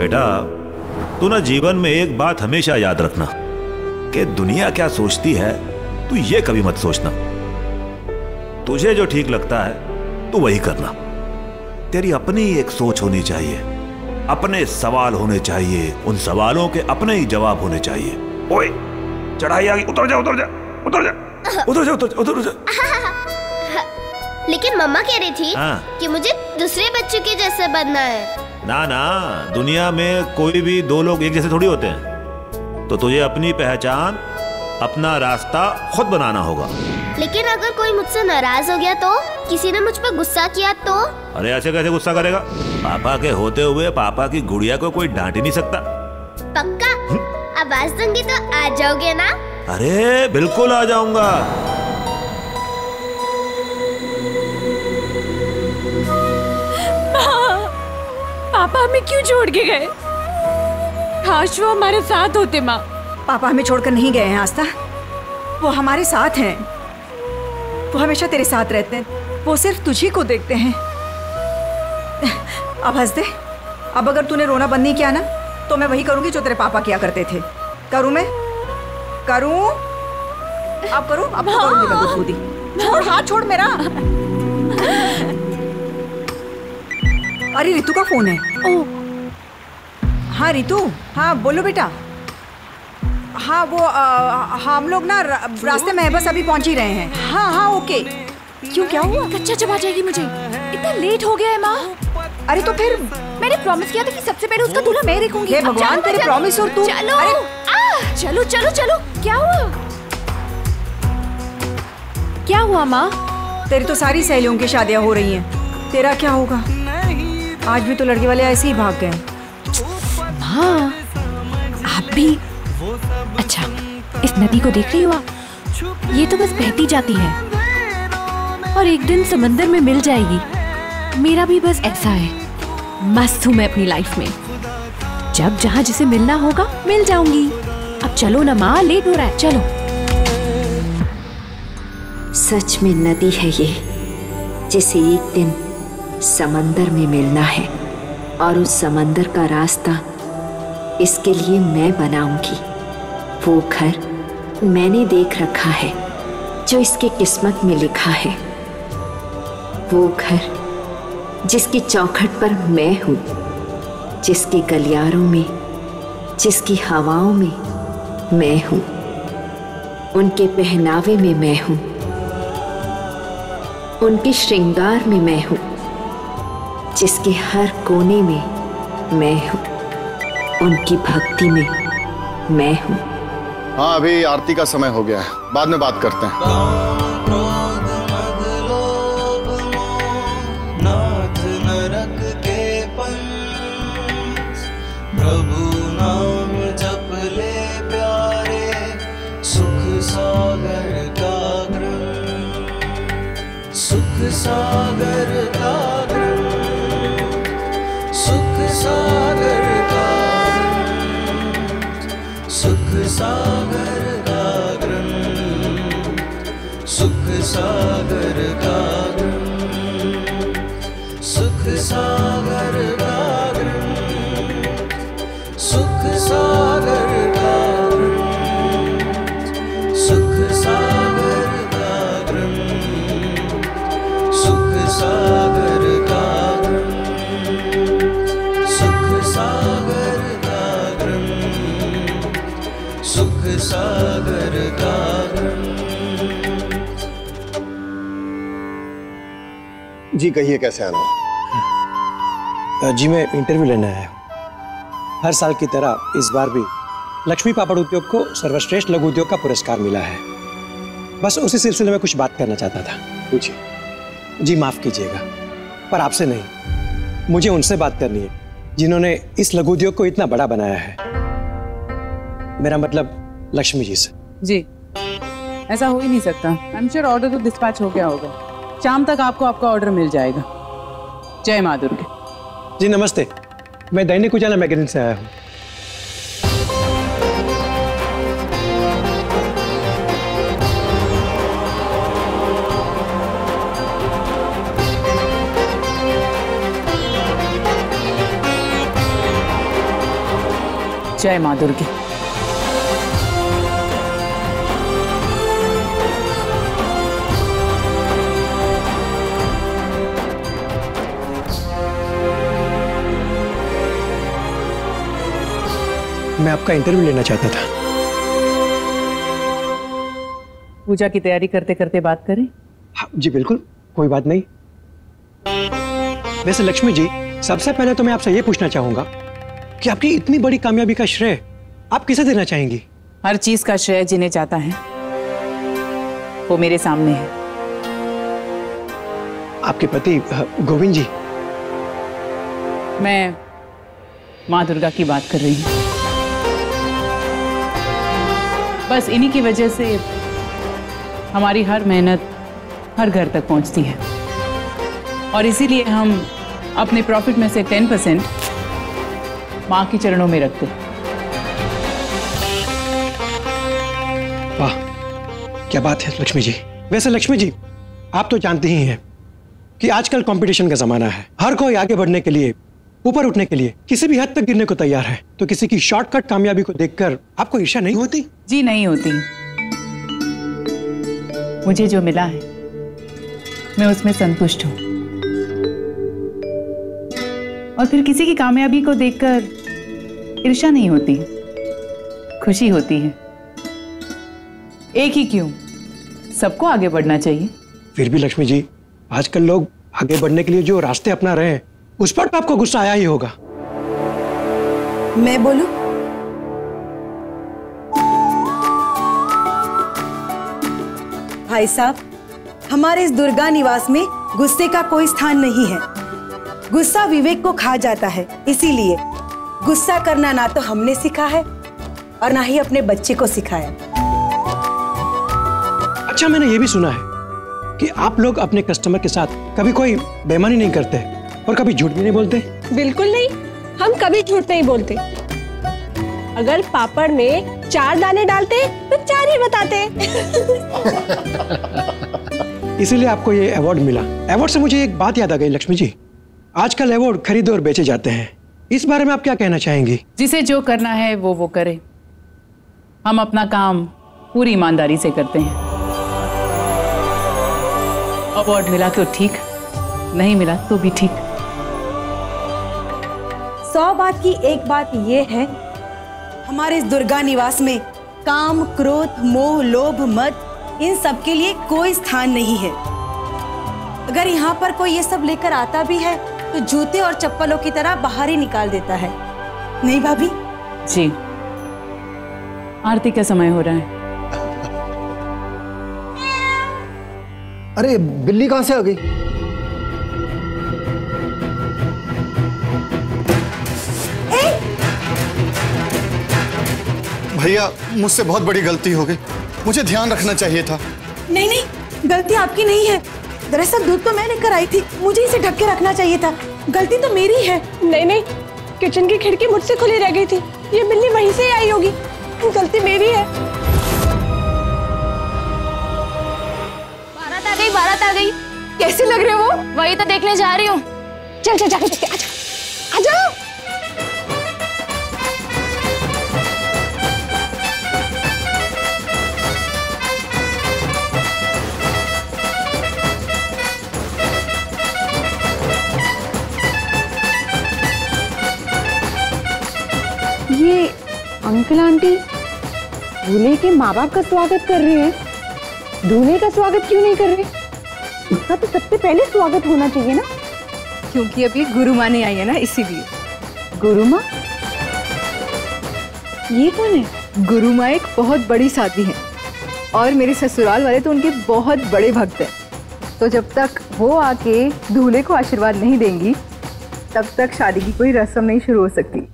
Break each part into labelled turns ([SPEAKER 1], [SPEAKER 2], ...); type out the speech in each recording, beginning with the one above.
[SPEAKER 1] बेटा, तू ना जीवन में एक बात हमेशा याद रखना कि दुनिया क्या सोचती है तू ये कभी मत सोचना। तुझे जो ठीक लगता है तू वही करना। तेरी अपनी एक सोच होनी चाहिए, अपने सवाल होने चाहिए, उन सवालों के अपने ही जवाब होने चाहिए। ओए चढ़ाई आ गई, उतर जा उतर जा उतर जा उतर जा उतर जा उतर जा।
[SPEAKER 2] लेकिन मम्मा कह रही थी कि मुझे दूसरे बच्चों के जैसे बनना है।
[SPEAKER 1] ना ना, दुनिया में कोई भी दो लोग एक जैसे थोड़ी होते हैं। तो तुझे अपनी पहचान, अपना रास्ता खुद बनाना होगा।
[SPEAKER 2] लेकिन अगर कोई मुझसे नाराज हो गया तो, किसी ने मुझ पर गुस्सा किया तो?
[SPEAKER 1] अरे ऐसे कैसे गुस्सा करेगा? पापा के होते हुए पापा की गुड़िया को कोई डांट ही नहीं सकता।
[SPEAKER 2] पक्का? आवाज दूंगी तो आ जाओगे ना?
[SPEAKER 1] अरे बिल्कुल आ जाऊंगा।
[SPEAKER 3] पापा हमें क्यों छोड़ के गए? काश वो हमारे साथ होते। माँ,
[SPEAKER 4] पापा हमें छोड़कर नहीं गए हैं आस्था, वो हमारे साथ हैं। वो हमेशा तेरे साथ रहते हैं, वो सिर्फ तुझी को देखते हैं। अब हंस दे। अब अगर तूने रोना बंद नहीं किया ना तो मैं वही करूंगी जो तेरे पापा किया करते थे। करूं मैं? करूं? अब करूं? अब तो करूंगी मैं खुद ही। छोड़, हाथ छोड़ मेरा। अरे रितु का फोन है।
[SPEAKER 3] ओह
[SPEAKER 4] हाँ रितु, हाँ बोलो बेटा। हाँ वो हम लोग ना रास्ते में है, बस अभी पहुंच ही रहे हैं। हाँ हाँ ओके। क्यों, क्या हुआ?
[SPEAKER 3] कच्चा चबा जाएगी मुझे, इतना लेट हो गया है। माँ
[SPEAKER 4] अरे तो फिर
[SPEAKER 3] मैंने प्रॉमिस किया था कि सबसे पहले उसका दूल्हा मैं देखूंगी।
[SPEAKER 4] हे भगवान, तेरे प्रॉमिस और तू।
[SPEAKER 3] चलो चलो चलो चलो। क्या हुआ? क्या हुआ माँ?
[SPEAKER 4] तेरी तो सारी सहेलियों की शादियां हो रही हैं, तेरा क्या होगा? आज भी तो लड़के वाले ऐसे ही भाग गए।
[SPEAKER 3] हाँ आप भी। अच्छा, इस नदी को देख रही हो आप? ये तो बस बहती जाती है और एक दिन समंदर में मिल जाएगी। मेरा भी बस ऐसा है। मस्त हूँ मैं अपनी लाइफ में। जब जहाँ जिसे मिलना होगा मिल जाऊंगी। अब चलो ना माँ, लेट हो रहा है, चलो।
[SPEAKER 5] सच में नदी है ये, जिसे एक दिन समंदर में मिलना है, और उस समंदर का रास्ता इसके लिए मैं बनाऊंगी। वो घर मैंने देख रखा है जो इसकी किस्मत में लिखा है। वो घर जिसकी चौखट पर मैं हूँ, जिसके गलियारों में, जिसकी हवाओं में मैं हूँ, उनके पहनावे में मैं हूँ, उनके श्रृंगार में मैं हूँ, जिसके हर कोने में मैं हूँ, उनकी भक्ति में मैं हूँ।
[SPEAKER 6] हाँ अभी आरती का समय हो गया है, बाद में बात करते हैं।
[SPEAKER 7] प्रभु नाम जप ले प्यारे, सुख सागर का ग्रंथ, सुख सागर का ग्रंथ, सुख सागर का ग्रंथ, सुख सागर का ग्रंथ, सुख सागर का ग्रंथ, सुख सागर का सुख सागर का ग्रंथ, सुख सागर का ग्रंथ, सुख सागर का ग्रंथ, सुख सागर का ग्रंथ, सुख सागर का ग्रंथ।
[SPEAKER 6] जी कहिए, कैसे आना?
[SPEAKER 8] जी मैं इंटरव्यू लेने आया हूँ। हर साल की तरह इस बार भी लक्ष्मी पापड़ उद्योग को सर्वश्रेष्ठ लघु उद्योग का पुरस्कार मिला है। बस उसी सिलसिले में कुछ बात करना चाहता था। पूछिए। जी माफ कीजिएगा, पर आपसे नहीं, मुझे उनसे बात करनी है जिन्होंने इस लघु उद्योग को इतना बड़ा बनाया है। मेरा मतलब लक्ष्मी जी से।
[SPEAKER 9] जी ऐसा हो ही नहीं सकता। आई एम श्योर ऑर्डर तो डिस्पैच हो गया होगा। शाम तक आपको आपका ऑर्डर मिल जाएगा। जय माँ दुर्गे।
[SPEAKER 8] जी नमस्ते, मैं दैनिक उजाला मैगजीन से आया हूँ।
[SPEAKER 9] जय माँ दुर्गे।
[SPEAKER 8] मैं आपका इंटरव्यू लेना चाहता था।
[SPEAKER 9] पूजा की तैयारी करते करते बात करें?
[SPEAKER 8] हाँ, जी बिल्कुल, कोई बात नहीं। वैसे लक्ष्मी जी, सबसे पहले तो मैं आपसे ये पूछना चाहूंगा कि आपकी इतनी बड़ी कामयाबी का श्रेय आप किसे देना चाहेंगी?
[SPEAKER 9] हर चीज का श्रेय जिन्हें चाहता है वो मेरे सामने है।
[SPEAKER 8] आपके पति गोविंद जी?
[SPEAKER 9] मैं माँ दुर्गा की बात कर रही हूँ। बस इन्हीं की वजह से हमारी हर मेहनत हर घर तक पहुंचती है और इसीलिए हम अपने प्रॉफिट में से 10% माँ के चरणों में रखते हैं।
[SPEAKER 8] वाह, क्या बात है लक्ष्मी जी। वैसे लक्ष्मी जी, आप तो जानती ही हैं कि आजकल कंपटीशन का जमाना है। हर कोई आगे बढ़ने के लिए, ऊपर उठने के लिए किसी भी हद तक गिरने को तैयार है। तो किसी की शॉर्टकट कामयाबी को देखकर आपको ईर्ष्या नहीं होती?
[SPEAKER 9] जी नहीं होती। मुझे जो मिला है मैं उसमें संतुष्ट हूं और फिर किसी की कामयाबी को देखकर ईर्ष्या नहीं होती, खुशी होती है। एक ही क्यों, सबको आगे बढ़ना चाहिए।
[SPEAKER 8] फिर भी लक्ष्मी जी, आजकल लोग आगे बढ़ने के लिए जो रास्ते अपना रहे हैं उस पर तो आपको गुस्सा आया ही होगा।
[SPEAKER 10] मैं बोलूं? भाई साहब, हमारे इस दुर्गा निवास में गुस्से का कोई स्थान नहीं है। गुस्सा विवेक को खा जाता है, इसीलिए गुस्सा करना ना तो हमने सीखा है और ना ही अपने बच्चे को सिखाया।
[SPEAKER 8] अच्छा, मैंने ये भी सुना है कि आप लोग अपने कस्टमर के साथ कभी कोई बेईमानी नहीं करते और कभी झूठ भी नहीं बोलते। बिल्कुल नहीं,
[SPEAKER 11] हम कभी झूठ नहीं बोलते। अगर पापड़ में 4 दाने डालते तो 4 ही बताते।
[SPEAKER 8] इसीलिए आपको ये अवार्ड मिला। अवार्ड से मुझे एक बात याद आ गई लक्ष्मी जी, आजकल अवार्ड खरीदे और बेचे जाते हैं। इस बारे में आप क्या कहना चाहेंगी?
[SPEAKER 9] जिसे जो करना है वो करे। हम अपना काम पूरी ईमानदारी से करते हैं। अवार्ड मिला तो ठीक, नहीं मिला तो भी ठीक।
[SPEAKER 10] 100 बात की एक बात ये है, हमारे इस दुर्गा निवास में काम, क्रोध, मोह, लोभ, मद, इन सब के लिए कोई स्थान नहीं है। अगर यहाँ पर कोई ये सब लेकर आता भी है तो जूते और चप्पलों की तरह बाहर ही निकाल देता है। नहीं भाभी?
[SPEAKER 9] जी, आरती का समय हो रहा है।
[SPEAKER 12] अरे बिल्ली कहाँ से आ गई?
[SPEAKER 6] भैया, मुझसे बहुत बड़ी गलती हो गई, मुझे ध्यान रखना चाहिए था।
[SPEAKER 10] नहीं नहीं, गलती आपकी नहीं है। दरअसल दूध तो मैं लेकर आई थी, मुझे इसे ढक के रखना चाहिए था। गलती तो मेरी है।
[SPEAKER 11] नहीं नहीं, किचन की खिड़की मुझसे खुली रह गई थी, ये बिल्ली वहीं से आई होगी। गलती मेरी है।
[SPEAKER 2] बारात आ गई।
[SPEAKER 11] कैसे लग रहे हो?
[SPEAKER 2] वही तो देखने जा रही हूँ।
[SPEAKER 11] चल चल जाके देखते, आजा आजा। ये अंकल आंटी दूल्हे के माँ बाप का स्वागत कर रहे हैं, दूल्हे का स्वागत क्यों नहीं कर रहे? उसका तो सबसे पहले स्वागत होना चाहिए ना,
[SPEAKER 4] क्योंकि अभी गुरु माँ नहीं आई है ना, इसीलिए।
[SPEAKER 11] गुरु माँ? ये कौन है?
[SPEAKER 4] गुरु माँ एक बहुत बड़ी साध्वी है और मेरे ससुराल वाले तो उनके बहुत बड़े भक्त हैं। तो जब तक वो आके दूल्हे को आशीर्वाद नहीं देंगी तब तक शादी की कोई रस्म नहीं शुरू हो सकती।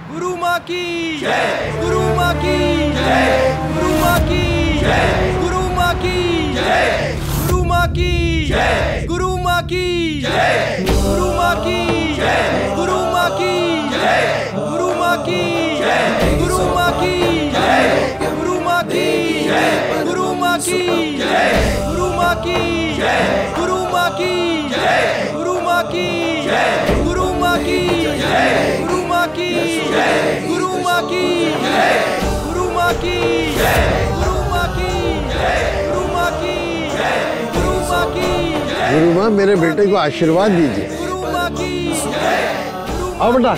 [SPEAKER 7] गुरु माँ की जय, गुरु माँ की जय, गुरु माँ की जय, गुरु माँ की जय, गुरु माँ की जय, गुरु माँ की जय, गुरु माँ की जय, गुरु माँ की जय, गुरु माँ की जय, गुरु माँ की जय, गुरु माँ की जय, गुरु माँ की जय, गुरु माँ की जय, गुरु माँ की जय, गुरु माँ की जय, गुरु माँ की जय। गुरु माँ की गुरु माँ की गुरु माँ की गुरु माँ की गुरु माँ की गुरु माँ की
[SPEAKER 12] गुरु माँ मेरे बेटे को आशीर्वाद दीजिए।
[SPEAKER 7] गुरु माँ की
[SPEAKER 12] आओ बेटा,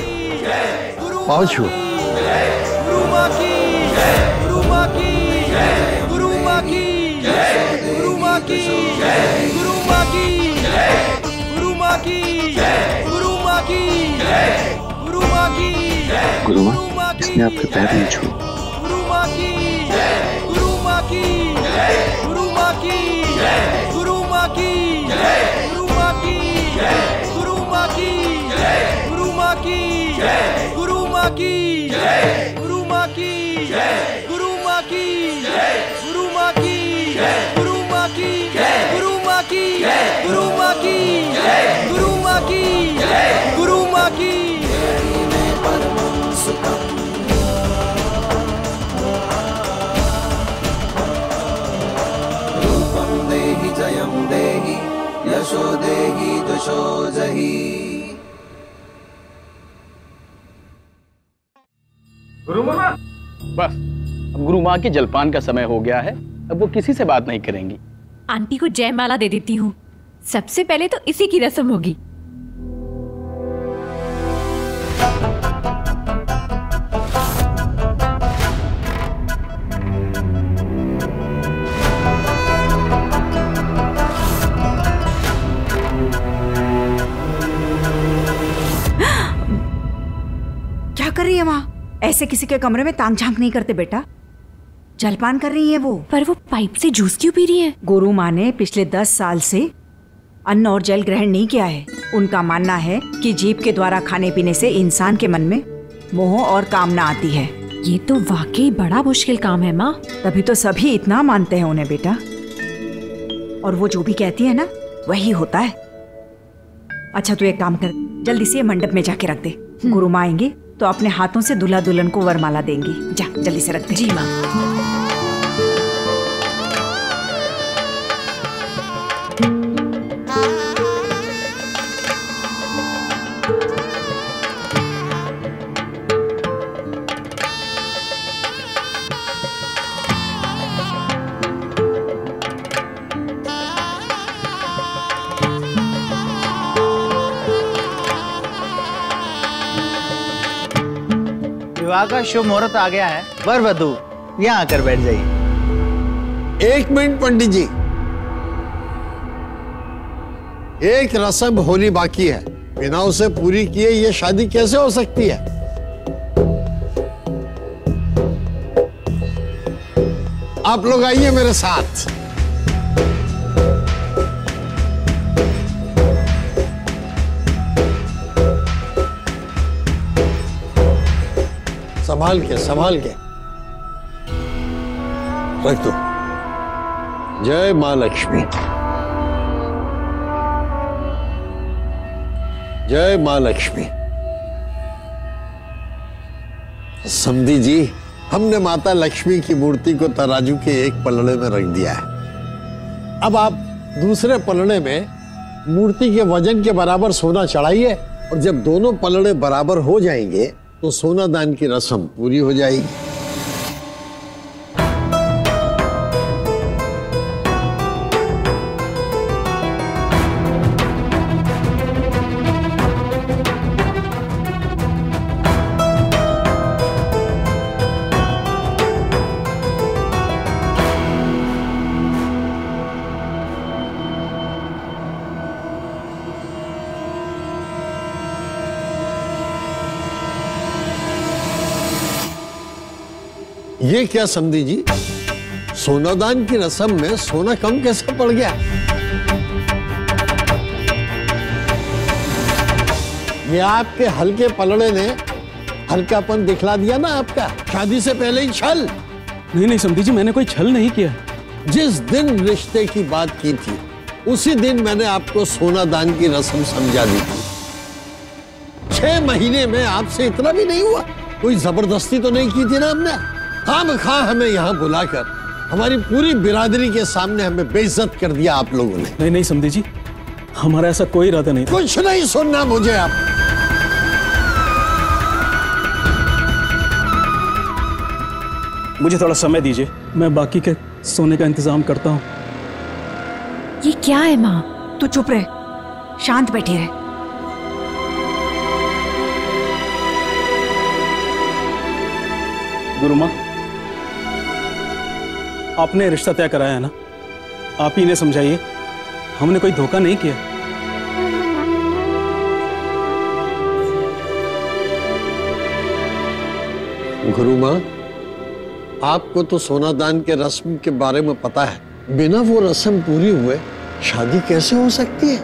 [SPEAKER 12] पाँव छू।
[SPEAKER 7] गुरु माँ की गुरु माँ की गुरु माँ की गुरु माँ की गुरु माँ की गुरु माँ की गुरु माँ की गुरु माँ की
[SPEAKER 13] गुरु माँ, इसने आपके पैर नहीं छू।
[SPEAKER 7] गुरु माँ की गुरु माँ की गुरु माँ की गुरु माँ की गुरु माँ की गुरु माँ की गुरु माँ की गुरु माँ की गुरु माँ की गुरु माँ की गुरु माँ की गुरु माँ की गुरु माँ की गुरु माँ की गुरु माँ की गुरु माँ की
[SPEAKER 14] रूपं देहि जयं देहि यशो देहि दशो जहि।
[SPEAKER 15] गुरु माँ, बस अब गुरु माँ के जलपान का समय हो गया है, अब वो किसी से बात नहीं करेंगी।
[SPEAKER 3] आंटी को जयमाला दे देती हूँ। सबसे पहले तो इसी की रस्म होगी।
[SPEAKER 4] क्या कर रही है माँ? ऐसे किसी के कमरे में तांग झांक नहीं करते बेटा। जलपान कर रही है वो।
[SPEAKER 3] पर वो पाइप से जूस क्यों पी रही है?
[SPEAKER 4] गुरु माँ ने पिछले 10 साल से अन्न और जल ग्रहण नहीं किया है। उनका मानना है कि जीभ के द्वारा खाने पीने से इंसान के मन में मोह और कामना आती है।
[SPEAKER 3] ये तो वाकई बड़ा मुश्किल काम है माँ।
[SPEAKER 4] तभी तो सभी इतना मानते हैं उन्हें बेटा। और वो जो भी कहती है ना वही होता है। अच्छा तू एक काम कर, जल्दी से मंडप में जाके रख दे। गुरु माँ आएंगे तो अपने हाथों से दूल्हा दुल्हन को वरमाला देंगी। जा जल्दी से रख दे।
[SPEAKER 3] जी माँ।
[SPEAKER 16] विवाह का शुभ मुहूर्त आ गया है। वर वधू यहाँ आकर बैठ जाइए।
[SPEAKER 12] एक मिनट पंडित जी, एक रस्म होनी बाकी है, बिना उसे पूरी किए ये शादी कैसे हो सकती है? आप लोग आइए मेरे साथ। संभाल के रख दो। जय मां लक्ष्मी, जय मां लक्ष्मी। समधी जी, हमने माता लक्ष्मी की मूर्ति को तराजू के एक पलड़े में रख दिया है। अब आप दूसरे पलड़े में मूर्ति के वजन के बराबर सोना चढ़ाइए, और जब दोनों पलड़े बराबर हो जाएंगे तो सोना दान की रस्म पूरी हो जाएगी। ये क्या समझी जी, सोनादान की रस्म में सोना कम कैसे पड़ गया? ये आपके हल्के पलड़े ने हल्कापन दिखला दिया ना आपका। शादी से पहले ही छल।
[SPEAKER 15] नहीं समझी जी, मैंने कोई छल नहीं किया।
[SPEAKER 12] जिस दिन रिश्ते की बात की थी उसी दिन मैंने आपको सोनादान की रस्म समझा दी थी। 6 महीने में आपसे इतना भी नहीं हुआ? कोई जबरदस्ती तो नहीं की थी ना हमने? खामखा हमें यहाँ बुलाकर हमारी पूरी बिरादरी के सामने हमें बेइज्जत कर दिया आप लोगों ने।
[SPEAKER 15] नहीं समझी जी, हमारा ऐसा कोई इरादा नहीं।
[SPEAKER 12] कुछ नहीं सुनना मुझे आप।
[SPEAKER 17] मुझे थोड़ा समय दीजिए, मैं बाकी के सोने का इंतजाम करता हूँ।
[SPEAKER 3] ये क्या है माँ?
[SPEAKER 4] तू चुप रहे, शांत बैठी रहे।
[SPEAKER 17] गुरु माँ, आपने रिश्ता तय कराया है ना, आप ही इन्हें समझाइए, हमने कोई धोखा नहीं किया।
[SPEAKER 12] गुरु माँ, आपको तो सोनादान के रस्म के बारे में पता है, बिना वो रस्म पूरी हुए शादी कैसे हो सकती है?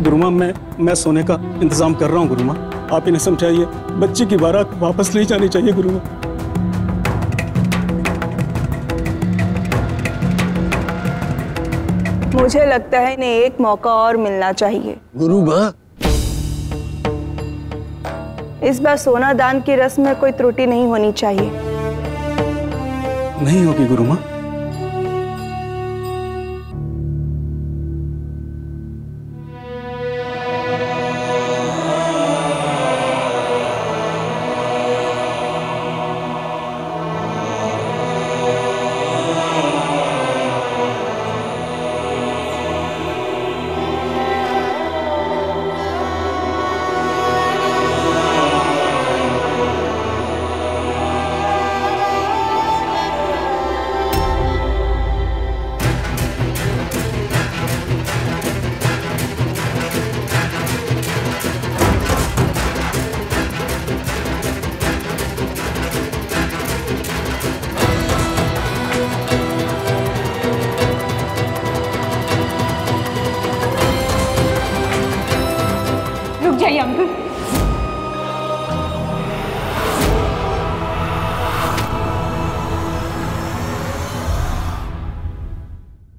[SPEAKER 17] गुरु माँ, मैं सोने का इंतजाम कर रहा हूँ। गुरु माँ, आप इन्हें समझाइए, बच्चे की बारात वापस नहीं जानी चाहिए। गुरु माँ,
[SPEAKER 11] मुझे लगता है इन्हें एक मौका और मिलना चाहिए।
[SPEAKER 12] गुरु माँ,
[SPEAKER 11] इस बार सोना दान की रस्म में कोई त्रुटि नहीं होनी चाहिए।
[SPEAKER 17] नहीं होगी गुरु माँ।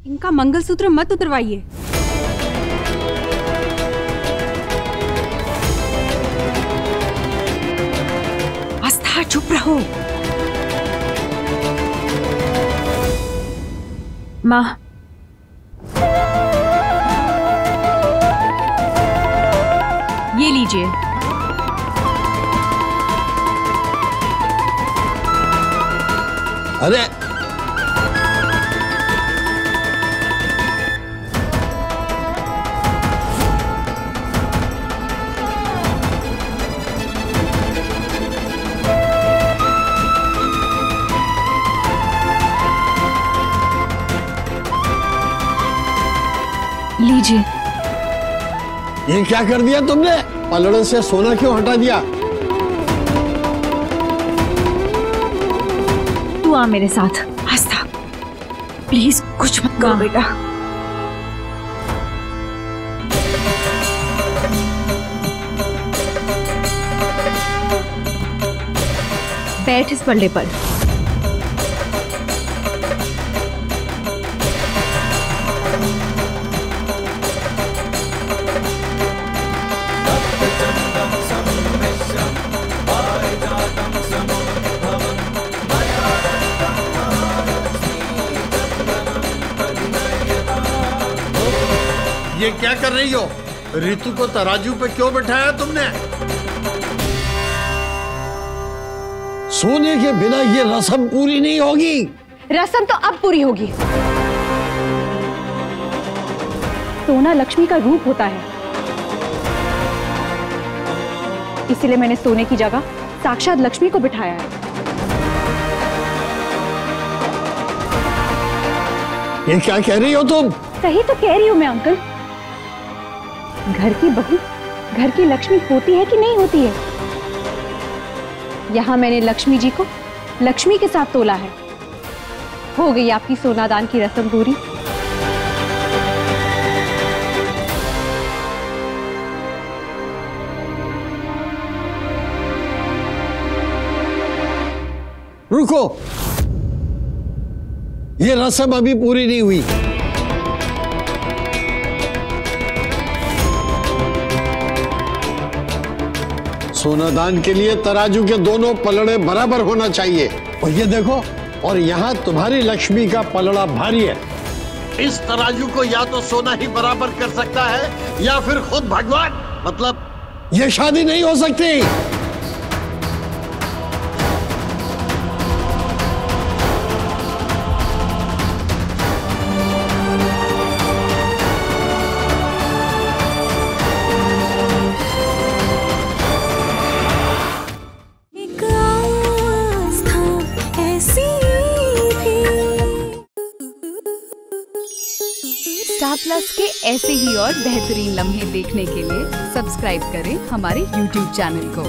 [SPEAKER 18] इनका मंगलसूत्र मत उतरवाइए।
[SPEAKER 4] आस्था, चुप रहो।
[SPEAKER 3] माँ,
[SPEAKER 18] ये लीजिए।
[SPEAKER 12] अरे
[SPEAKER 3] लीजिए।
[SPEAKER 12] ये क्या कर दिया तुमने? पलड़े से सोना क्यों हटा दिया?
[SPEAKER 3] तू आ मेरे साथ।
[SPEAKER 4] आस्था, प्लीज कुछ मत करो बेटा।
[SPEAKER 3] बैठ इस पल्ले पर।
[SPEAKER 12] ये क्या कर रही हो? ऋतु को तराजू पे क्यों बैठाया तुमने? सोने के बिना ये रस्म पूरी नहीं होगी।
[SPEAKER 18] रस्म तो अब पूरी होगी। सोना लक्ष्मी का रूप होता है, इसीलिए मैंने सोने की जगह साक्षात लक्ष्मी को बिठाया है।
[SPEAKER 12] ये क्या कह रही हो तुम?
[SPEAKER 18] सही तो कह रही हूं मैं अंकल। घर की बहू घर की लक्ष्मी होती है कि नहीं होती है? यहाँ मैंने लक्ष्मी जी को लक्ष्मी के साथ तोला है। हो गई आपकी सोनादान की रस्म पूरी।
[SPEAKER 12] रुको, ये रस्म अभी पूरी नहीं हुई। सोनादान के लिए तराजू के दोनों पलड़े बराबर होना चाहिए। और ये देखो, और यहाँ तुम्हारी लक्ष्मी का पलड़ा भारी है। इस तराजू को या तो सोना ही बराबर कर सकता है या फिर खुद भगवान। मतलब ये शादी नहीं हो सकती।
[SPEAKER 19] प्लस के ऐसे ही और बेहतरीन लम्हे देखने के लिए सब्सक्राइब करें हमारे YouTube चैनल को।